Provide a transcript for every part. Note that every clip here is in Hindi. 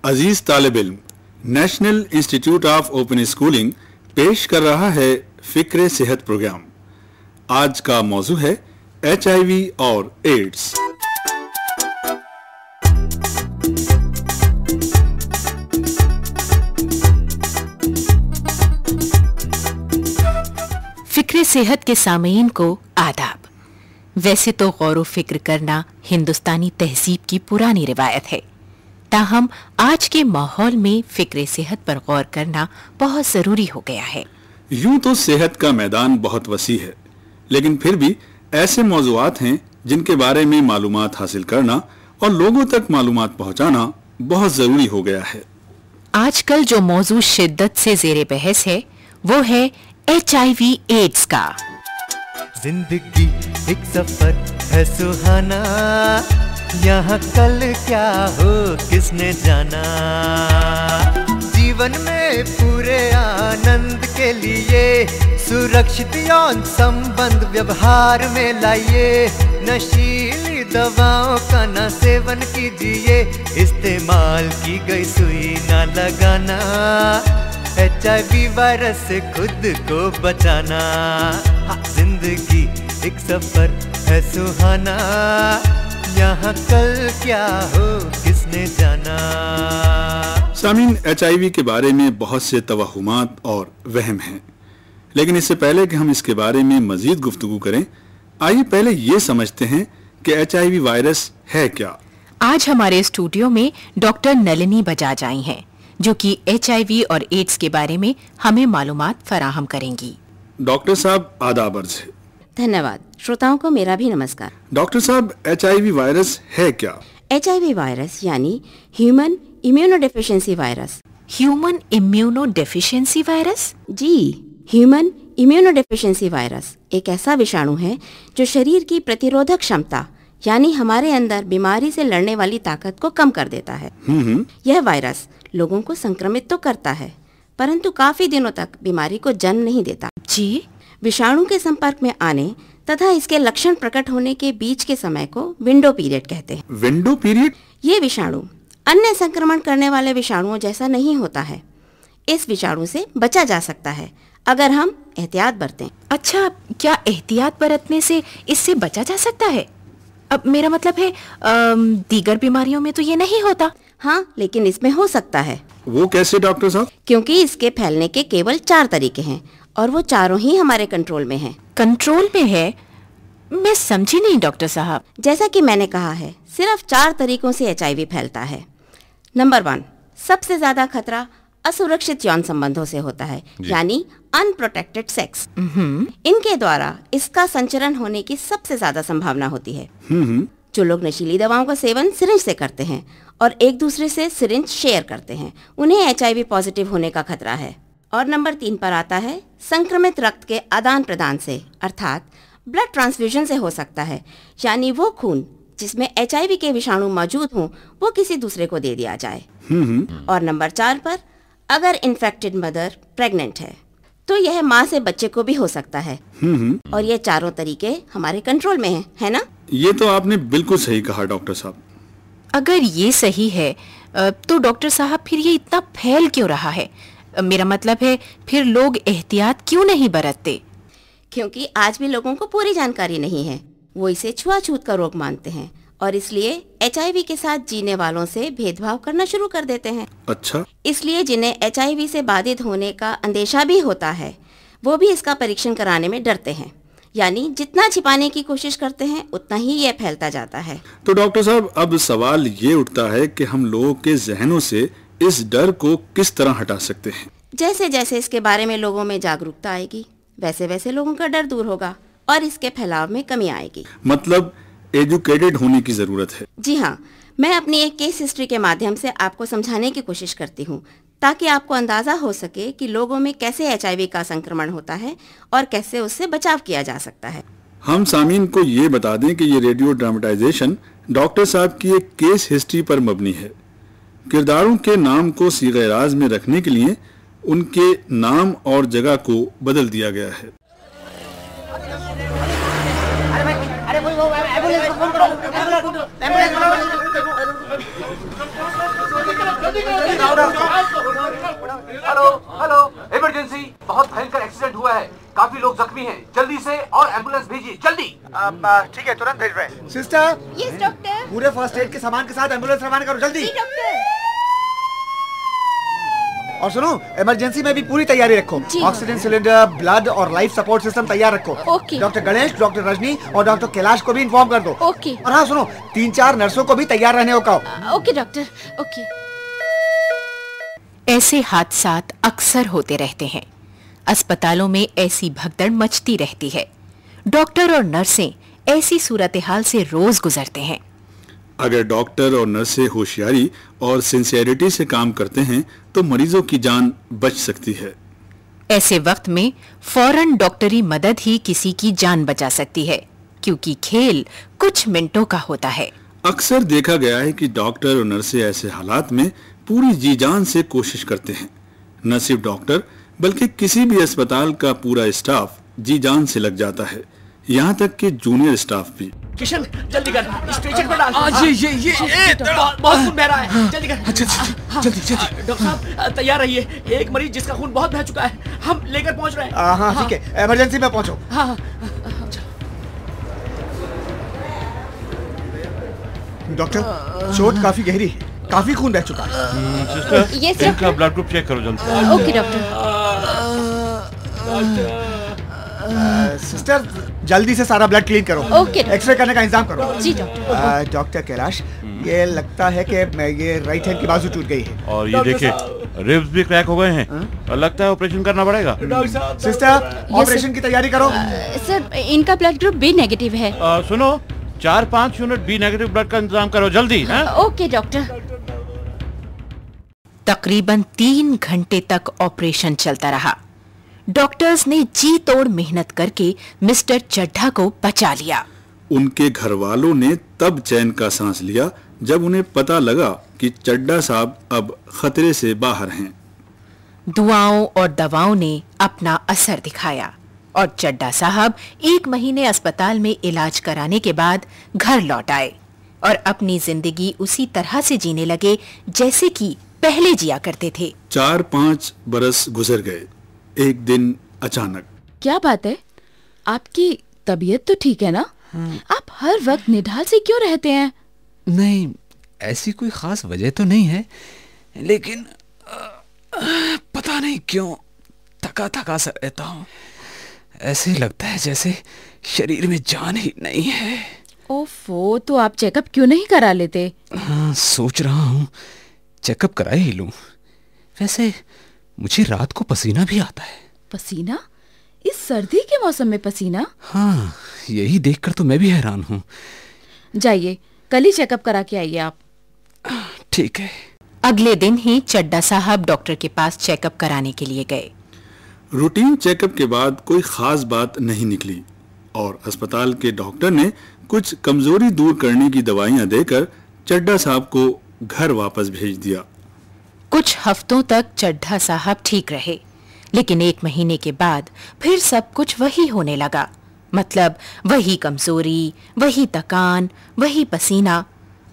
अजीज तालिब इल्म, national institute of open schooling पेश कर रहा है फिक्रे सेहत प्रोग्राम। आज का मौजू है HIV और एड्स। फिक्रे सेहत के सामीन को आदाब। वैसे तो गौर व फिक्र करना हिंदुस्तानी तहजीब की पुरानी रिवायत है, ताहम आज के माहौल में फिक्रे सेहत पर गौर करना बहुत जरूरी हो गया है। यूं तो सेहत का मैदान बहुत वसी है, लेकिन फिर भी ऐसे मौज़ूआत हैं जिनके बारे में मालूमात हासिल करना और लोगों तक मालूमात पहुंचाना बहुत जरूरी हो गया है। आजकल जो मौजू शिद्दत से ज़ेरे बहस है वो है HIV एड्स का। जिंदगी एक सफर है सुहाना, यहाँ कल क्या हो किसने जाना। जीवन में पूरे आनंद के लिए सुरक्षित यौन संबंध व्यवहार में लाइए। नशीली दवाओं का न सेवन कीजिए, इस्तेमाल की गई सुई न लगाना। HIV वायरस से खुद को बचाना। जिंदगी एक सफर है सुहाना, यहाँ कल क्या हो किसने जाना। सामीन, HIV के बारे में बहुत से तवहुमात और वहम हैं, लेकिन इससे पहले कि हम इसके बारे में मजीद गुफ्तगू करें, आइए पहले ये समझते हैं कि HIV वायरस है क्या। आज हमारे स्टूडियो में डॉक्टर नलिनी बजाज आई हैं, जो कि HIV और एड्स के बारे में हमें मालूमात फराहम करेंगी। डॉक्टर साहब, आदाब अर्ज है। धन्यवाद। श्रोताओं को मेरा भी नमस्कार। डॉक्टर साहब, HIV वायरस है क्या? HIV वायरस यानी human immunodeficiency virus. Human immunodeficiency virus? जी, ह्यूमन इम्यूनोडेफिशिएंसी वायरस एक ऐसा विषाणु है जो शरीर की प्रतिरोधक क्षमता यानी हमारे अंदर बीमारी से लड़ने वाली ताकत को कम कर देता है। यह वायरस लोगों को संक्रमित तो करता है, परंतु काफी दिनों तक बीमारी को जन्म नहीं देता। जी, विषाणु के संपर्क में आने तथा इसके लक्षण प्रकट होने के बीच के समय को विंडो पीरियड कहते हैं। Window period? ये विषाणु अन्य संक्रमण करने वाले विषाणुओं जैसा नहीं होता है। इस विषाणु से बचा जा सकता है अगर हम एहतियात बरतें। अच्छा, क्या एहतियात बरतने से इससे बचा जा सकता है? अब मेरा मतलब है दीगर बीमारियों में तो ये नहीं होता। हाँ, लेकिन इसमें हो सकता है। वो कैसे डॉक्टर साहब? क्योंकि इसके फैलने के केवल 4 तरीके हैं और वो चारों ही हमारे कंट्रोल में हैं। कंट्रोल में है? मैं समझी नहीं डॉक्टर साहब। जैसा कि मैंने कहा है, सिर्फ 4 तरीकों से HIV फैलता है। नंबर 1, सबसे ज्यादा खतरा असुरक्षित यौन संबंधों से होता है, यानी अनप्रोटेक्टेड सेक्स। इनके द्वारा इसका संचरण होने की सबसे ज्यादा संभावना होती है। जो लोग नशीली दवाओं का सेवन सिरिंज से करते हैं और एक दूसरे से सिरिंज शेयर करते हैं, उन्हें HIV पॉजिटिव होने का खतरा है। और नंबर 3 पर आता है संक्रमित रक्त के आदान प्रदान से, अर्थात ब्लड ट्रांसफ्यूजन से हो सकता है, यानी वो खून जिसमें HIV के विषाणु मौजूद हों वो किसी दूसरे को दे दिया जाए। और नंबर 4 पर अगर इन्फेक्टेड मदर प्रेग्नेंट है तो यह माँ से बच्चे को भी हो सकता है। और ये चारों तरीके हमारे कंट्रोल में है ना? ये तो आपने बिल्कुल सही कहा डॉक्टर साहब। अगर ये सही है तो डॉक्टर साहब फिर ये इतना फैल क्यों रहा है? मेरा मतलब है फिर लोग एहतियात क्यों नहीं बरतते? क्योंकि आज भी लोगों को पूरी जानकारी नहीं है। वो इसे छुआछूत का रोग मानते हैं और इसलिए HIV के साथ जीने वालों से भेदभाव करना शुरू कर देते हैं। अच्छा। इसलिए जिन्हें HIV से बाधित होने का अंदेशा भी होता है वो भी इसका परीक्षण कराने में डरते हैं, यानी जितना छिपाने की कोशिश करते हैं उतना ही ये फैलता जाता है। तो डॉक्टर साहब, अब सवाल ये उठता है कि हम लोगों के जहनों से इस डर को किस तरह हटा सकते हैं? जैसे जैसे इसके बारे में लोगों में जागरूकता आएगी वैसे वैसे लोगों का डर दूर होगा और इसके फैलाव में कमी आएगी। मतलब एजुकेटेड होने की जरूरत है। जी हाँ, मैं अपनी एक केस हिस्ट्री के माध्यम से आपको समझाने की कोशिश करती हूँ ताकि आपको अंदाजा हो सके कि लोगों में कैसे HIV का संक्रमण होता है और कैसे उससे बचाव किया जा सकता है। हम सामीन को ये बता दें कि ये रेडियो ड्रामेटाइजेशन डॉक्टर साहब की एक केस हिस्ट्री पर मबनी है। किरदारों के नाम को सीग़े-ए-राज़ में रखने के लिए उनके नाम और जगह को बदल दिया गया है। हेलो, इमरजेंसी, बहुत भयंकर एक्सीडेंट हुआ है, काफी लोग जख्मी हैं, जल्दी से और एम्बुलेंस भेजिए, जल्दी। ठीक है, तुरंत भेज रहे हैं। सिस्टर। Yes doctor. पूरे फर्स्ट एड के सामान के साथ एम्बुलेंस रवाना करो, जल्दी। जी डॉक्टर। और सुनो, इमरजेंसी में भी पूरी तैयारी रखो। ऑक्सीजन सिलेंडर, ब्लड और लाइफ सपोर्ट सिस्टम तैयार रखो। Okay. Doctor Ganesh, doctor Rajni और डॉक्टर कैलाश को भी इन्फॉर्म कर दो। ओके। और हाँ सुनो, 3-4 नर्सों को भी तैयार रहने को कहो। Okay doctor, okay. ऐसे हादसात अक्सर होते रहते हैं। अस्पतालों में ऐसी भगदड़ मचती रहती है। डॉक्टर और नर्सें ऐसी सूरत-ए-हाल से रोज गुजरते हैं। अगर डॉक्टर और नर्सें होशियारी और सिंसियरिटी से काम करते हैं तो मरीजों की जान बच सकती है। ऐसे वक्त में फौरन डॉक्टरी मदद ही किसी की जान बचा सकती है, क्योंकि खेल कुछ मिनटों का होता है। अक्सर देखा गया है कि डॉक्टर और नर्सें ऐसे हालात में पूरी जी जान से कोशिश करते हैं। न सिर्फ डॉक्टर बल्कि किसी भी अस्पताल का पूरा स्टाफ जी जान से लग जाता है, यहाँ तक कि जूनियर स्टाफ भी। किशन, जल्दी कर, स्ट्रेचर पे डाल। बहुत खून बह रहा है, जल्दी कर। जल्दी। डॉक्टर साहब तैयार रहिए, एक मरीज जिसका खून बहुत बह चुका है, हम लेकर पहुंच रहे हैं। हाँ ठीक है, इमरजेंसी में पहुंचो। हाँ। डॉक्टर, चोट काफी गहरी है, काफी खून बह चुका है। सिस्टर, इनका ब्लड ग्रुप चेक करो जल्दी। Okay doctor. सिस्टर, जल्दी से सारा ब्लड क्लीन करो। ओके। एक्सरे करने का इंतजाम करो। जी डॉक्टर। डॉक्टर कैलाश, ये लगता है कि ये राइट हैंड की बाजू टूट गई है। और ये देखिए, रिब्स भी क्रैक हो गए हैं और लगता है ऑपरेशन करना पड़ेगा। सिस्टर, ऑपरेशन की तैयारी करो। सर, इनका ब्लड ग्रुप बी नेगेटिव है। सुनो, 4-5 यूनिट बी नेगेटिव ब्लड का इंतजाम करो जल्दी। Okay doctor. तकरीबन 3 घंटे तक ऑपरेशन चलता रहा। डॉक्टर्स ने जी तोड़ मेहनत करके मिस्टर चड्ढा को बचा लिया। उनके घर वालों ने तब चैन का सांस लिया जब उन्हें पता लगा कि चड्ढा साहब अब खतरे से बाहर हैं। दुआओं और दवाओं ने अपना असर दिखाया और चड्ढा साहब 1 महीने अस्पताल में इलाज कराने के बाद घर लौट आए और अपनी जिंदगी उसी तरह से जीने लगे जैसे कि पहले जिया करते थे। 4-5 बरस गुजर गए। एक दिन अचानक। क्या बात है, आपकी तबीयत तो ठीक है ना? आप हर वक्त निढाल से क्यों रहते हैं? नहीं, ऐसी कोई खास वजह तो नहीं है, लेकिन पता नहीं क्यों थका थका सा रहता हूँ। ऐसे लगता है जैसे शरीर में जान ही नहीं है। ओफो, तो आप चेकअप क्यों नहीं करा लेते? हाँ, सोच रहा हूँ चेकअप करा ही लूं। वैसे मुझे रात को पसीना भी आता है। पसीना? इस सर्दी के मौसम में पसीना? हाँ, यही देखकर तो मैं भी हैरान हूँ। जाइए, कल ही चेकअप करा के आइए आप। ठीक है। अगले दिन ही चड्ढा साहब डॉक्टर के पास चेकअप कराने के लिए गए। रूटीन चेकअप के बाद कोई खास बात नहीं निकली और अस्पताल के डॉक्टर ने कुछ कमजोरी दूर करने की दवाइयां देकर चड्ढा साहब को घर वापस भेज दिया। कुछ हफ्तों तक चड्ढा साहब ठीक रहे, लेकिन 1 महीने के बाद फिर सब कुछ वही होने लगा। मतलब वही कमजोरी, वही थकान, वही पसीना।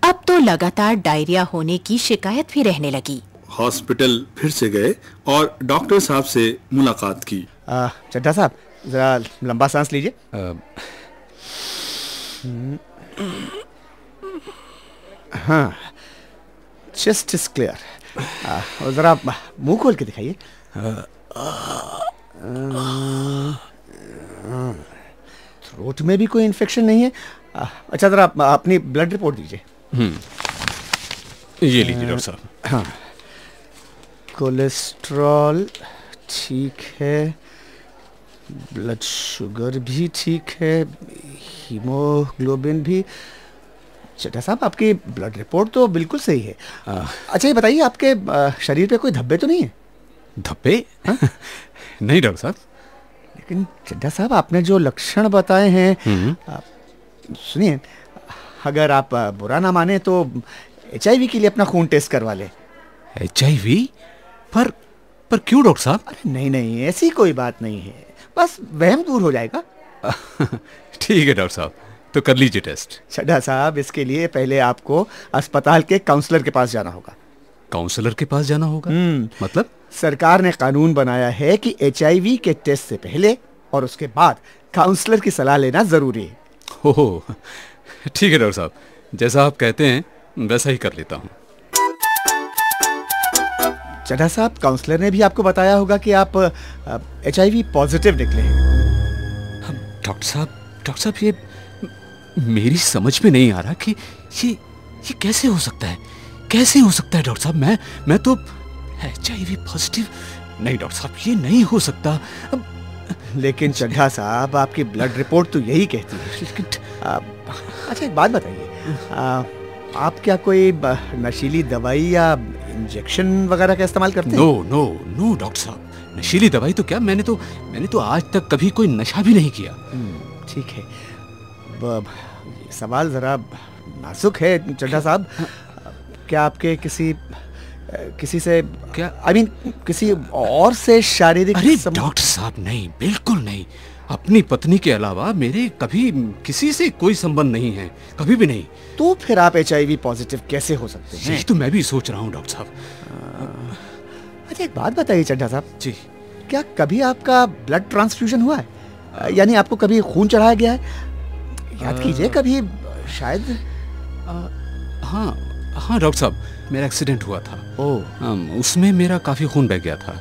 अब तो लगातार डायरिया होने की शिकायत भी रहने लगी। हॉस्पिटल फिर से गए और डॉक्टर साहब से मुलाकात की। चड्ढा साहब, जरा लंबा सांस लीजिए। हाँ, चेस्ट इज क्लियर। और जरा मुंह खोल के दिखाइए। थ्रोट में भी कोई इन्फेक्शन नहीं है। अच्छा, जरा अपनी ब्लड रिपोर्ट दीजिए। ये लीजिए डॉक्टर साहब। हाँ, कोलेस्ट्रॉल ठीक है, ब्लड शुगर भी ठीक है, हीमोग्लोबिन भी। चड्ढा साहब, आपकी ब्लड रिपोर्ट तो बिल्कुल सही है। अच्छा, ये बताइए, आपके शरीर पे कोई धब्बे तो नहीं है? धब्बे? नहीं डॉक्टर साहब। लेकिन चड्ढा साहब, आपने जो लक्षण बताए हैं, सुनिए, अगर आप बुरा ना माने तो HIV के लिए अपना खून टेस्ट करवा ले। HIV? पर क्यों डॉक्टर साहब? अरे नहीं, ऐसी कोई बात नहीं है, बस वहम दूर हो जाएगा। ठीक है डॉक्टर साहब, तो कर लीजिए टेस्ट। चड्ढा साहब, इसके लिए पहले आपको अस्पताल के काउंसलर के पास जाना होगा। काउंसलर के पास जाना होगा? मतलब? सरकार ने कानून बनाया है कि HIV के टेस्ट से पहले और उसके बाद काउंसलर की सलाह लेना जरूरी है। ओह, ठीक है डॉक्टर साहब, जैसा आप कहते हैं वैसा ही कर लेता हूँ। चड्ढा साहब, काउंसलर ने भी आपको बताया होगा कि आप HIV पॉजिटिव निकले हैं। डॉक्टर साहब, ये मेरी समझ में नहीं आ रहा कि ये कैसे हो सकता है? कैसे हो सकता है डॉक्टर साहब? मैं तो HIV पॉजिटिव नहीं डॉक्टर साहब, ये नहीं हो सकता। लेकिन चड्ढा साहब, आपकी ब्लड रिपोर्ट तो यही कहती है। लेकिन अच्छा, एक बात बताइए, आप क्या कोई नशीली दवाई या इंजेक्शन वगैरह का इस्तेमाल करते हैं? नो डॉक्टर साहब, नशीली दवाई तो क्या, मैंने तो आज तक कभी कोई नशा भी नहीं किया। ठीक है, सवाल जरा नाजुक है चड्ढा साहब। क्या आपके किसी से क्या किसी और से शारीरिक? अरे डॉक्टर साहब, नहीं, बिल्कुल नहीं। अपनी पत्नी के अलावा मेरे कभी किसी से कोई संबंध नहीं है, कभी भी नहीं। तो फिर आप HIV पॉजिटिव कैसे हो सकते हैं? यही तो मैं भी सोच रहा हूँ डॉक्टर साहब। अच्छा, एक बात बताइए चड्ढा साहब जी, क्या कभी आपका ब्लड ट्रांसफ्यूजन हुआ है? यानी आपको कभी खून चढ़ाया गया है? याद कीजिए, कभी शायद। हाँ डॉक्टर साहब, मेरा एक्सीडेंट हुआ था। उसमें मेरा काफ़ी खून बह गया था।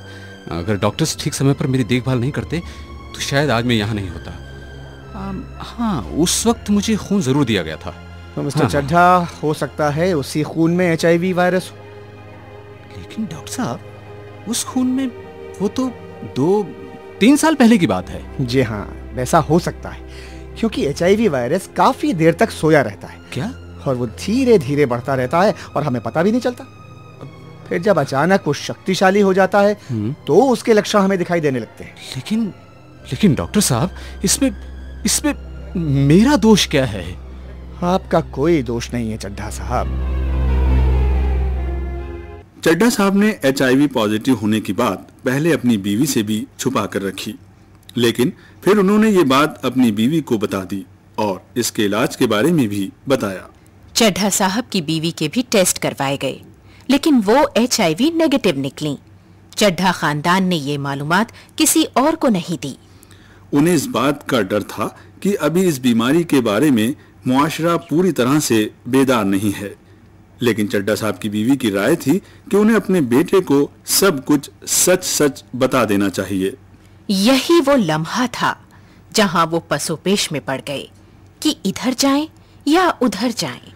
अगर डॉक्टर्स ठीक समय पर मेरी देखभाल नहीं करते तो शायद आज मैं यहाँ नहीं होता। हाँ, उस वक्त मुझे खून ज़रूर दिया गया था। तो मिस्टर चड्ढा, हो सकता है उसी खून में HIV वायरस हो। लेकिन डॉक्टर साहब, उस खून में वो तो 2-3 साल पहले की बात है। जी हाँ, वैसा हो सकता है, क्योंकि HIV वायरस काफ़ी देर तक सोया रहता है। क्या? और वो धीरे धीरे बढ़ता रहता है और हमें पता भी नहीं चलता। फिर जब अचानक वो शक्तिशाली हो जाता है तो उसके लक्षण हमें दिखाई देने लगते हैं। लेकिन डॉक्टर साहब, इसमें मेरा दोष क्या है? आपका कोई दोष नहीं है चड्ढा साहब। चड्ढा साहब ने HIV पॉजिटिव होने की बात पहले अपनी बीवी से भी छुपा कर रखी, लेकिन फिर उन्होंने ये बात अपनी बीवी को बता दी और इसके इलाज के बारे में भी बताया। चड्ढा साहब की बीवी के भी टेस्ट करवाए गए, लेकिन वो HIV नेगेटिव निकली। चड्ढा खानदान ने ये मालूमात किसी और को नहीं दी। उन्हें इस बात का डर था कि अभी इस बीमारी के बारे में मुआशरा पूरी तरह से बेदार नहीं है, लेकिन चड्ढा साहब की बीवी की राय थी कि उन्हें अपने बेटे को सब कुछ सच सच बता देना चाहिए। यही वो लम्हा था जहां वो पसोपेश में पड़ गए कि इधर जाएं या उधर जाएं।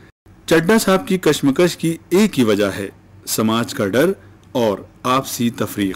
चड्ढा साहब की कश्मकश की एक ही वजह है, समाज का डर और आपसी तफरीक।